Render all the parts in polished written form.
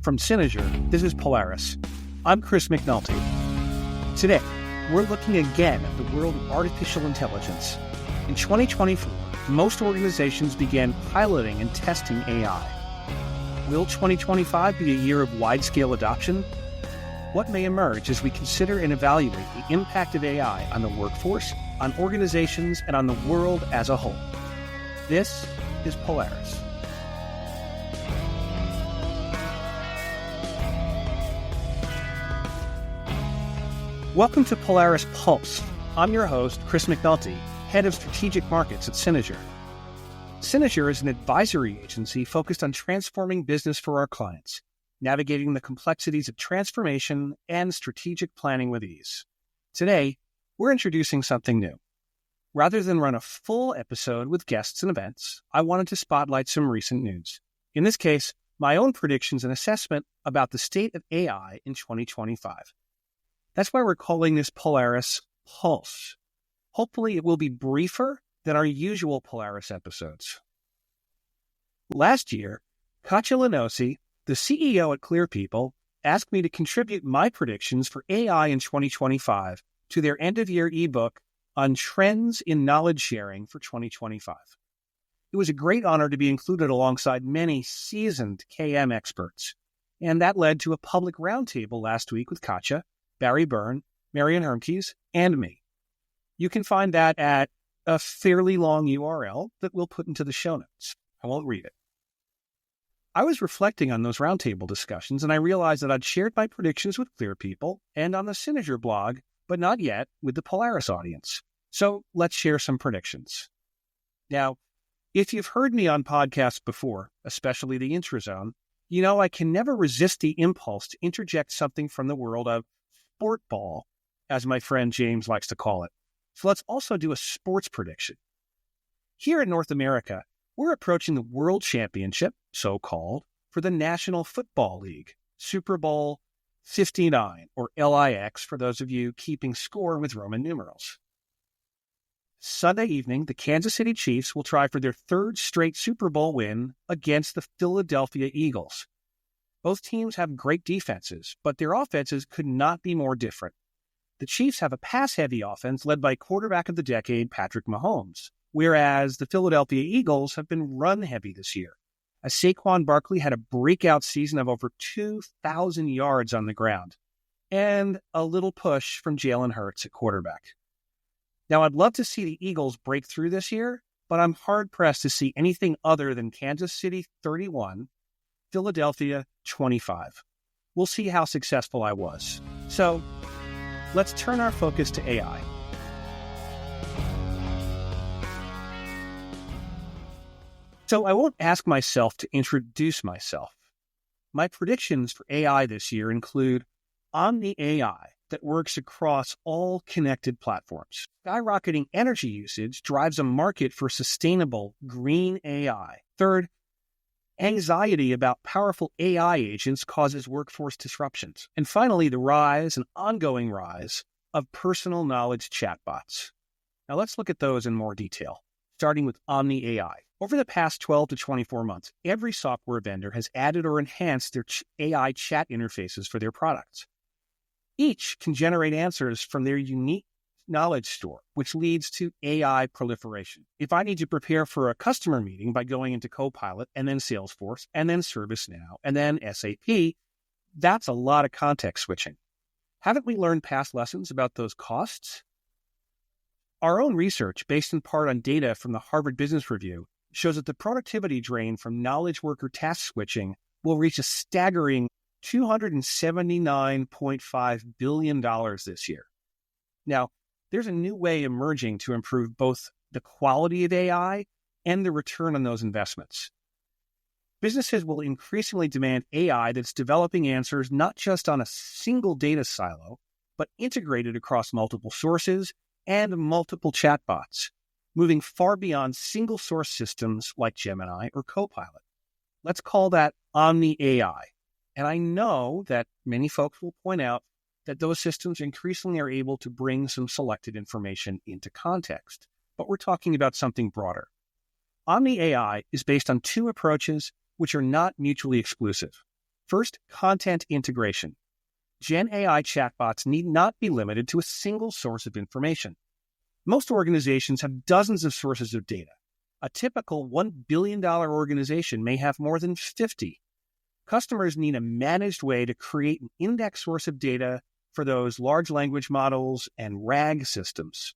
From Synerger, this is Polaris. I'm Chris McNulty. Today, we're looking again at the world of artificial intelligence. In 2024, most organizations began piloting and testing AI. Will 2025 be a year of wide-scale adoption? What may emerge as we consider and evaluate the impact of AI on the workforce, on organizations, and on the world as a whole? This is Polaris. Welcome to Polaris Pulse. I'm your host, Chris McNulty, Head of Strategic Markets at Synerger. Synerger is an advisory agency focused on transforming business for our clients, navigating the complexities of transformation and strategic planning with ease. Today, we're introducing something new. Rather than run a full episode with guests and events, I wanted to spotlight some recent news. In this case, my own predictions and assessment about the state of AI in 2025. That's why we're calling this Polaris Pulse. Hopefully it will be briefer than our usual Polaris episodes. Last year, Katja Lenosi, the CEO at Clear People, asked me to contribute my predictions for AI in 2025 to their end-of-year ebook on trends in knowledge sharing for 2025. It was a great honor to be included alongside many seasoned KM experts, and that led to a public roundtable last week with Katja, Barry Byrne, Marian Hermkes, and me. You can find that at a fairly long URL that we'll put into the show notes. I won't read it. I was reflecting on those roundtable discussions, and I realized that I'd shared my predictions with Clear People and on the Synerger blog, but not yet with the Polaris audience. So let's share some predictions. Now, if you've heard me on podcasts before, especially the Intrazone, you know I can never resist the impulse to interject something from the world of sport ball, as my friend James likes to call it. So let's also do a sports prediction. Here in North America, we're approaching the World Championship, so-called, for the National Football League, Super Bowl 59, or LIX for those of you keeping score with Roman numerals. Sunday evening, the Kansas City Chiefs will try for their third straight Super Bowl win against the Philadelphia Eagles. Both teams have great defenses, but their offenses could not be more different. The Chiefs have a pass-heavy offense led by quarterback of the decade, Patrick Mahomes, whereas the Philadelphia Eagles have been run-heavy this year, as Saquon Barkley had a breakout season of over 2,000 yards on the ground, and a little push from Jalen Hurts at quarterback. Now, I'd love to see the Eagles break through this year, but I'm hard-pressed to see anything other than Kansas City 31, Philadelphia 25. We'll see how successful I was. So, let's turn our focus to AI. So I won't ask myself to introduce myself. My predictions for AI this year include Omni AI that works across all connected platforms. Skyrocketing energy usage drives a market for sustainable green AI. Third, anxiety about powerful AI agents causes workforce disruptions. And finally, the rise and ongoing rise of personal knowledge chatbots. Now let's look at those in more detail, starting with Omni AI. Over the past 12 to 24 months, every software vendor has added or enhanced their AI chat interfaces for their products. Each can generate answers from their unique knowledge store, which leads to AI proliferation. If I need to prepare for a customer meeting by going into Copilot and then Salesforce and then ServiceNow and then SAP, that's a lot of context switching. Haven't we learned past lessons about those costs? Our own research, based in part on data from the Harvard Business Review, shows that the productivity drain from knowledge worker task switching will reach a staggering $279.5 billion this year. Now, there's a new way emerging to improve both the quality of AI and the return on those investments. Businesses will increasingly demand AI that's developing answers not just on a single data silo, but integrated across multiple sources and multiple chatbots, moving far beyond single source systems like Gemini or Copilot. Let's call that Omni AI. And I know that many folks will point out that those systems increasingly are able to bring some selected information into context. But we're talking about something broader. Omni AI is based on two approaches which are not mutually exclusive. First, content integration. Gen AI chatbots need not be limited to a single source of information. Most organizations have dozens of sources of data. A typical $1 billion organization may have more than 50. Customers need a managed way to create an index source of data for those large language models and RAG systems.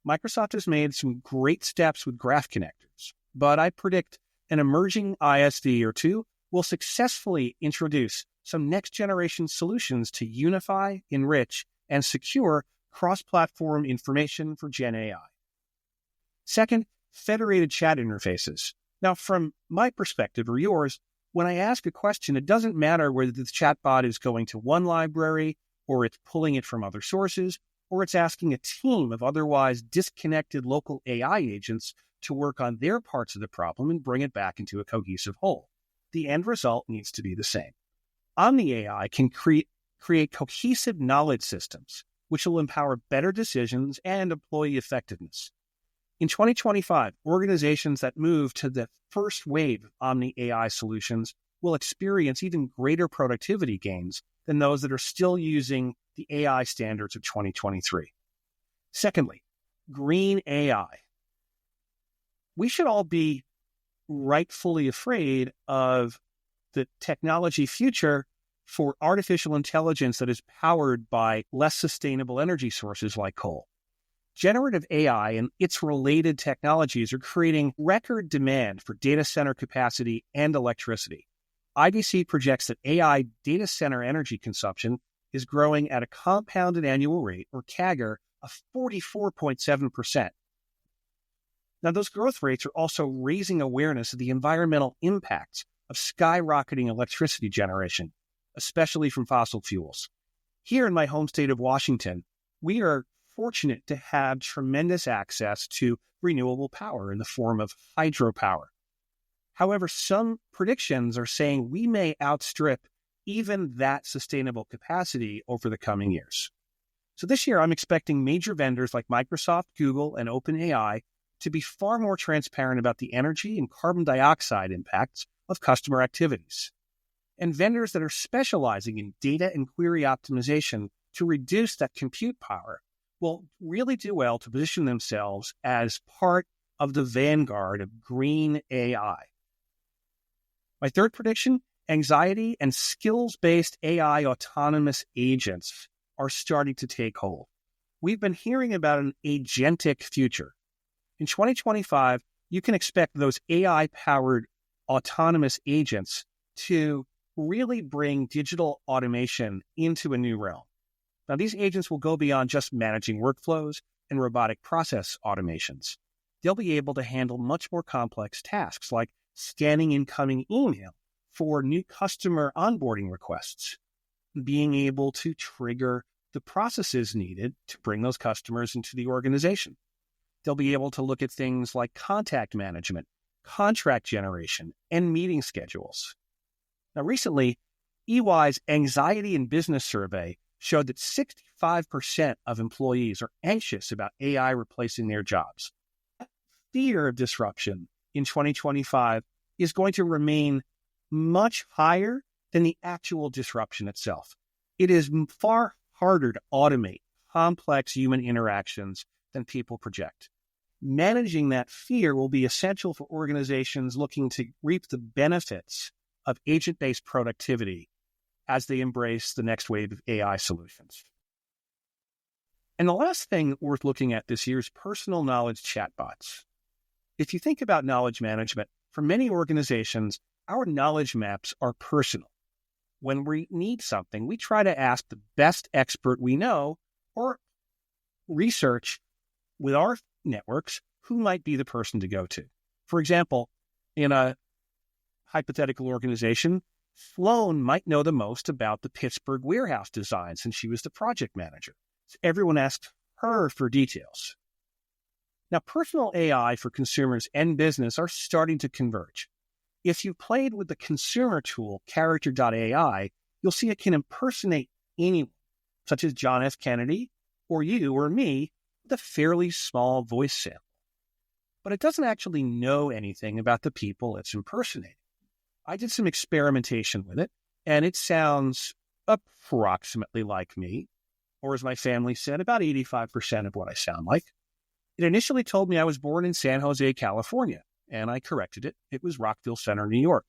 Microsoft has made some great steps with graph connectors, but I predict an emerging ISV or two will successfully introduce some next-generation solutions to unify, enrich, and secure cross-platform information for Gen AI. Second, federated chat interfaces. Now, from my perspective or yours, when I ask a question, it doesn't matter whether the chatbot is going to one library, or it's pulling it from other sources, or it's asking a team of otherwise disconnected local AI agents to work on their parts of the problem and bring it back into a cohesive whole. The end result needs to be the same. Omni AI can create cohesive knowledge systems, which will empower better decisions and employee effectiveness. In 2025, organizations that move to the first wave of Omni AI solutions will experience even greater productivity gains than those that are still using the AI standards of 2023. Secondly, green AI. We should all be rightfully afraid of the technology future for artificial intelligence that is powered by less sustainable energy sources like coal. Generative AI and its related technologies are creating record demand for data center capacity and electricity. IDC projects that AI data center energy consumption is growing at a compounded annual rate, or CAGR, of 44.7%. Now, those growth rates are also raising awareness of the environmental impacts of skyrocketing electricity generation, especially from fossil fuels. Here in my home state of Washington, we are fortunate to have tremendous access to renewable power in the form of hydropower. However, some predictions are saying we may outstrip even that sustainable capacity over the coming years. So this year, I'm expecting major vendors like Microsoft, Google, and OpenAI to be far more transparent about the energy and carbon dioxide impacts of customer activities. And vendors that are specializing in data and query optimization to reduce that compute power will really do well to position themselves as part of the vanguard of green AI. My third prediction, anxiety and skills-based AI autonomous agents are starting to take hold. We've been hearing about an agentic future. In 2025, you can expect those AI-powered autonomous agents to really bring digital automation into a new realm. Now, these agents will go beyond just managing workflows and robotic process automations. They'll be able to handle much more complex tasks like scanning incoming email for new customer onboarding requests, being able to trigger the processes needed to bring those customers into the organization. They'll be able to look at things like contact management, contract generation, and meeting schedules. Now, recently, EY's Anxiety in Business survey showed that 65% of employees are anxious about AI replacing their jobs. Fear of disruption in 2025 is going to remain much higher than the actual disruption itself. It is far harder to automate complex human interactions than people project. Managing that fear will be essential for organizations looking to reap the benefits of agent-based productivity as they embrace the next wave of AI solutions. And the last thing worth looking at this year is personal knowledge chatbots. If you think about knowledge management, for many organizations, our knowledge maps are personal. When we need something, we try to ask the best expert we know or research with our networks who might be the person to go to. For example, in a hypothetical organization, Sloan might know the most about the Pittsburgh warehouse design since she was the project manager. So everyone asked her for details. Now, personal AI for consumers and business are starting to converge. If you played with the consumer tool, character.ai, you'll see it can impersonate anyone, such as John F. Kennedy or you or me, with a fairly small voice sample. But it doesn't actually know anything about the people it's impersonating. I did some experimentation with it, and it sounds approximately like me, or as my family said, about 85% of what I sound like. It initially told me I was born in San Jose, California, and I corrected it. It was Rockville Center, New York.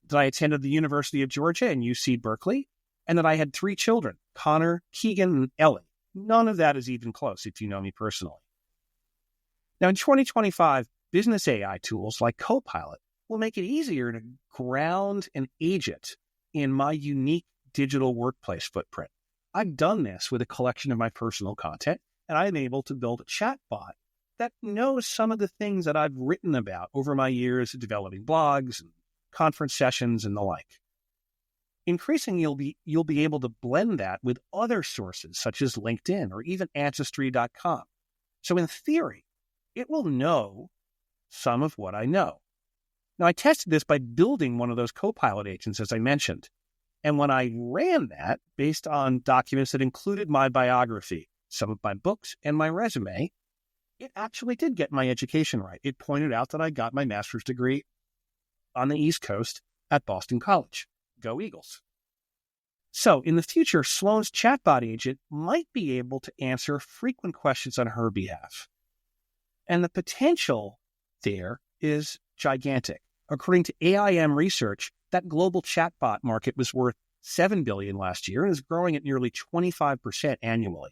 That I attended the University of Georgia and UC Berkeley, and that I had 3 children, Connor, Keegan, and Ellie. None of that is even close if you know me personally. Now, in 2025, business AI tools like Copilot will make it easier to ground an agent in my unique digital workplace footprint. I've done this with a collection of my personal content, and I'm able to build a chatbot that knows some of the things that I've written about over my years of developing blogs and conference sessions and the like. Increasingly, you'll be able to blend that with other sources such as LinkedIn or even Ancestry.com. So in theory, it will know some of what I know. Now, I tested this by building one of those Copilot agents, as I mentioned. And when I ran that based on documents that included my biography, some of my books, and my resume, it actually did get my education right. It pointed out that I got my master's degree on the East Coast at Boston College. Go Eagles. So in the future, Sloan's chatbot agent might be able to answer frequent questions on her behalf. And the potential there is gigantic. According to AIM research, that global chatbot market was worth $7 billion last year and is growing at nearly 25% annually.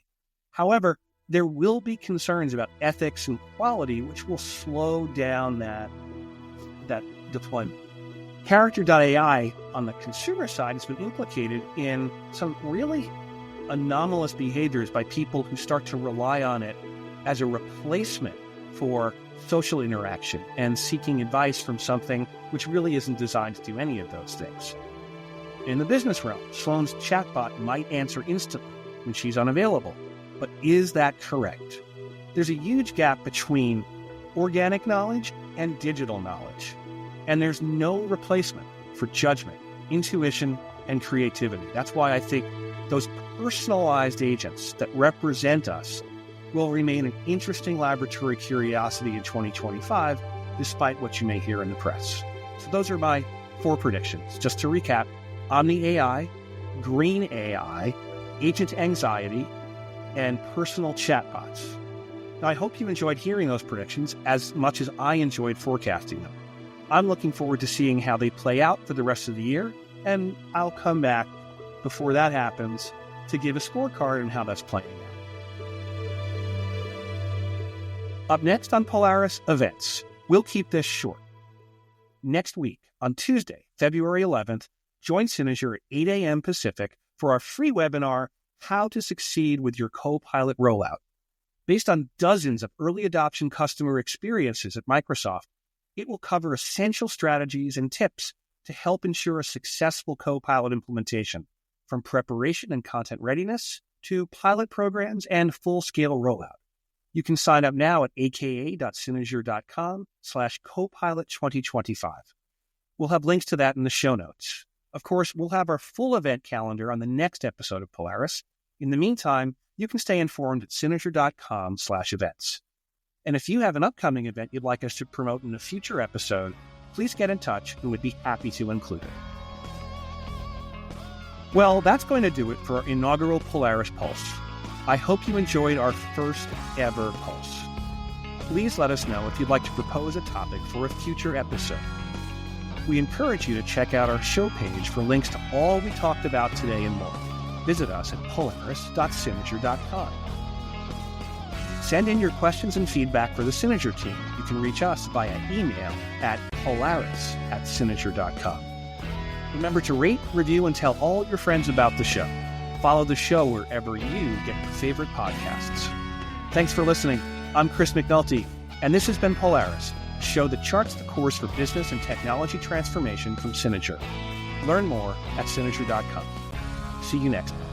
However, there will be concerns about ethics and quality, which will slow down that deployment. Character.ai on the consumer side has been implicated in some really anomalous behaviors by people who start to rely on it as a replacement for social interaction and seeking advice from something which really isn't designed to do any of those things. In the business realm, Sloan's chatbot might answer instantly when she's unavailable. But is that correct? There's a huge gap between organic knowledge and digital knowledge. And there's no replacement for judgment, intuition, and creativity. That's why I think those personalized agents that represent us will remain an interesting laboratory curiosity in 2025, despite what you may hear in the press. So those are my 4 predictions. Just to recap, Omni AI, Green AI, Agent Anxiety, and personal chatbots. Now, I hope you enjoyed hearing those predictions as much as I enjoyed forecasting them. I'm looking forward to seeing how they play out for the rest of the year, and I'll come back before that happens to give a scorecard on how that's playing out. Up next on Polaris Events, we'll keep this short. Next week, on Tuesday, February 11th, join Synerger at 8 a.m. Pacific for our free webinar, How to Succeed with Your Copilot Rollout. Based on dozens of early adoption customer experiences at Microsoft, it will cover essential strategies and tips to help ensure a successful Copilot implementation, from preparation and content readiness to pilot programs and full-scale rollout. You can sign up now at aka.synerger.com/Copilot2025. We'll have links to that in the show notes. Of course, we'll have our full event calendar on the next episode of Polaris. In the meantime, you can stay informed at synerger.com/events. And if you have an upcoming event you'd like us to promote in a future episode, please get in touch and we'd be happy to include it. Well, that's going to do it for our inaugural Polaris Pulse. I hope you enjoyed our first ever Pulse. Please let us know if you'd like to propose a topic for a future episode. We encourage you to check out our show page for links to all we talked about today and more. Visit us at polaris.synerger.com. Send in your questions and feedback for the Synerger team. You can reach us via email at polaris@synerger.com. Remember to rate, review, and tell all your friends about the show. Follow the show wherever you get your favorite podcasts. Thanks for listening. I'm Chris McNulty, and this has been Polaris, a show that charts the course for business and technology transformation from Synerger. Learn more at synerger.com. See you next time.